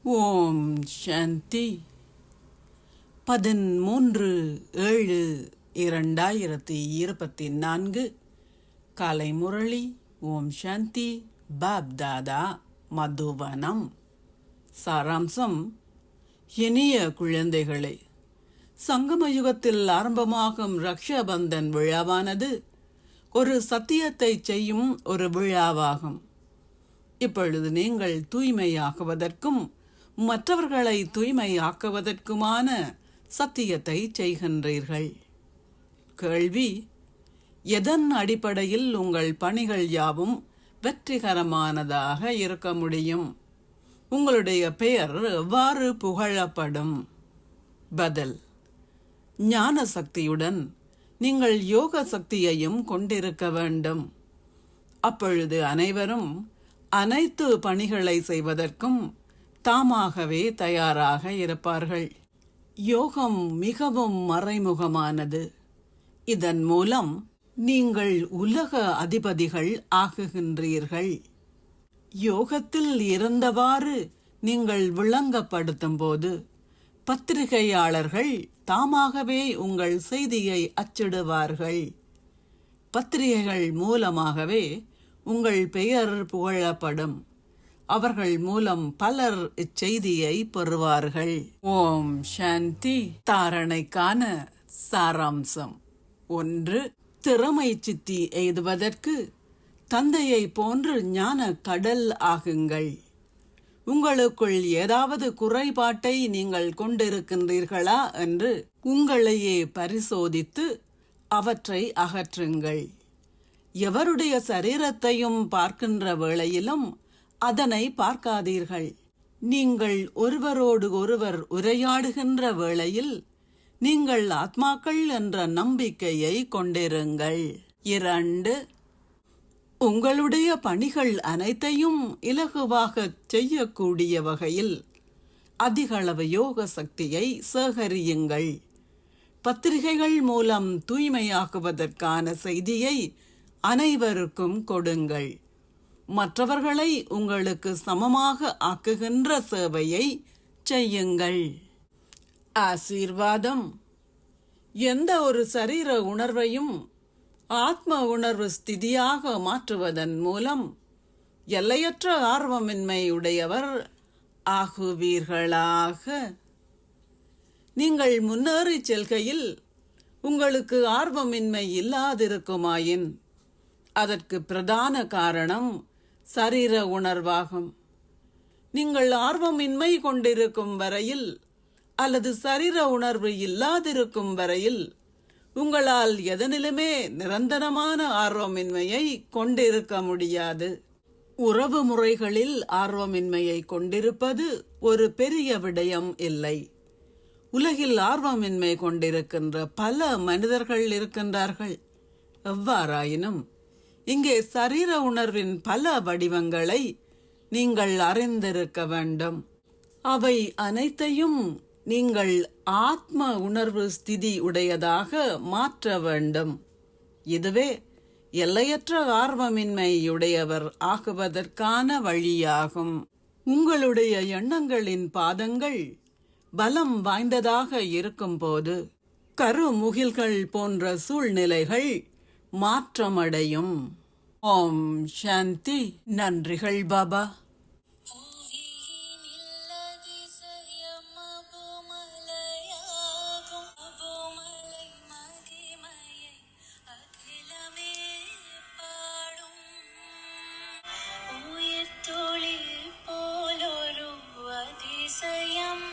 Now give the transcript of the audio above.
ஓம் சாந்தி. 13/7/2024 காலை முரளி. ஓம் சாந்தி. பாப் தாதா, மதுவனம். சாராம்சம்: இனிய குழந்தைகளே, சங்கம யுகத்தில் ஆரம்பமாகும் ரக்ஷாபந்தன் விழாவானது ஒரு சத்தியத்தை செய்யும் ஒரு விழாவாகும். இப்பொழுது நீங்கள் தூய்மையாக்குவதற்கும் மற்றவர்களை தூய்மையாக்குவதற்குமான சத்தியத்தை செய்கின்றீர்கள். கேள்வி: எதன் அடிப்படையில் உங்கள் பணிகள் யாவும் வெற்றிகரமானதாக இருக்க முடியும்? உங்களுடைய பெயர் எவ்வாறு புகழப்படும்? பதில்: ஞான சக்தியுடன் நீங்கள் யோக சக்தியையும் கொண்டிருக்க வேண்டும். அப்பொழுது அனைவரும் அனைத்து பணிகளை செய்வதற்கும் தாமாகவே தயாராக இருப்பார்கள். யோகம் மிகவும் மறைமுகமானது. இதன் மூலம் நீங்கள் உலக அதிபதிகள் ஆகுகின்றீர்கள். யோகத்தில் இருந்தவாறு நீங்கள் விளங்கப்படுத்தும் போது பத்திரிகையாளர்கள் தாமாகவே உங்கள் செய்தியை அச்சிடுவார்கள். பத்திரிகைகள் மூலமாகவே உங்கள் பெயர் புகழப்படும். அவர்கள் மூலம் பலர் இச்செய்தியை பெறுவார்கள். ஓம் சாந்தி. தாரணைக்கான சாராம்சம்: 1. திறமை சித்தி எய்துவதற்கு தந்தையை போன்று ஞான கடல் ஆகுங்கள். உங்களுக்குள் ஏதாவது குறைபாட்டை நீங்கள் கொண்டிருக்கின்றீர்களா என்று உங்களையே பரிசோதித்து அவற்றை அகற்றுங்கள். எவருடைய சரீரத்தையும் பார்க்கின்ற வேளையிலும் அதனை பார்க்காதீர்கள். நீங்கள் ஒருவரோடு ஒருவர் உரையாடுகின்ற வேளையில் நீங்கள் ஆத்மாக்கள் என்ற நம்பிக்கையை கொண்டிருங்கள். 2. உங்களுடைய பணிகள் அனைத்தையும் இலகுவாக செய்யக்கூடிய வகையில் அதிகளவு யோக சக்தியை சேகரியுங்கள். பத்திரிகைகள் மூலம் தூய்மையாக்குவதற்கான செய்தியை அனைவருக்கும் கொடுங்கள். மற்றவர்களை உங்களுக்கு சமமாக ஆக்குகின்ற சேவையை செய்யுங்கள். ஆசீர்வாதம்: எந்த ஒரு சரீர உணர்வையும் ஆத்ம உணர்வு ஸ்திதியாக மாற்றுவதன் மூலம் எல்லையற்ற ஆர்வமின்மை உடையவர் ஆகுவீர்களாக. நீங்கள் முன்னேறி செல்கையில் உங்களுக்கு ஆர்வமின்மை இல்லாதிருக்குமாயின் அதற்கு பிரதான காரணம் சரீர உணர்வாகும். நீங்கள் ஆர்வமின்மை கொண்டிருக்கும் வரையில் அல்லது சரீர உணர்வு இல்லாதிருக்கும் வரையில் உங்களால் எதனிலுமே நிரந்தரமான ஆர்வமின்மையை கொண்டிருக்க முடியாது. உறவு முறைகளில் ஆர்வமின்மையை கொண்டிருப்பது ஒரு பெரிய விடயம் இல்லை. உலகில் ஆர்வமின்மை கொண்டிருக்கின்ற பல மனிதர்கள் இருக்கின்றார்கள். எவ்வாறாயினும் இங்கே சரீர உணர்வின் பல வடிவங்களை நீங்கள் அறிந்திருக்க வேண்டும். அவை அனைத்தையும் நீங்கள் ஆத்ம உணர்வு ஸ்திதி உடையதாக மாற்ற வேண்டும். இதுவே எல்லையற்ற ஆர்வமின்மையுடையவர் ஆகுவதற்கான வழியாகும். உங்களுடைய எண்ணங்களின் பாதங்கள் பலம் வாய்ந்ததாக இருக்கும்போது கருமுகில்கள் போன்ற சூழ்நிலைகள் மாற்றமடையும். ஓம் சாந்தி. நன்றிகள் பாபா. போலொரு அதிசயம்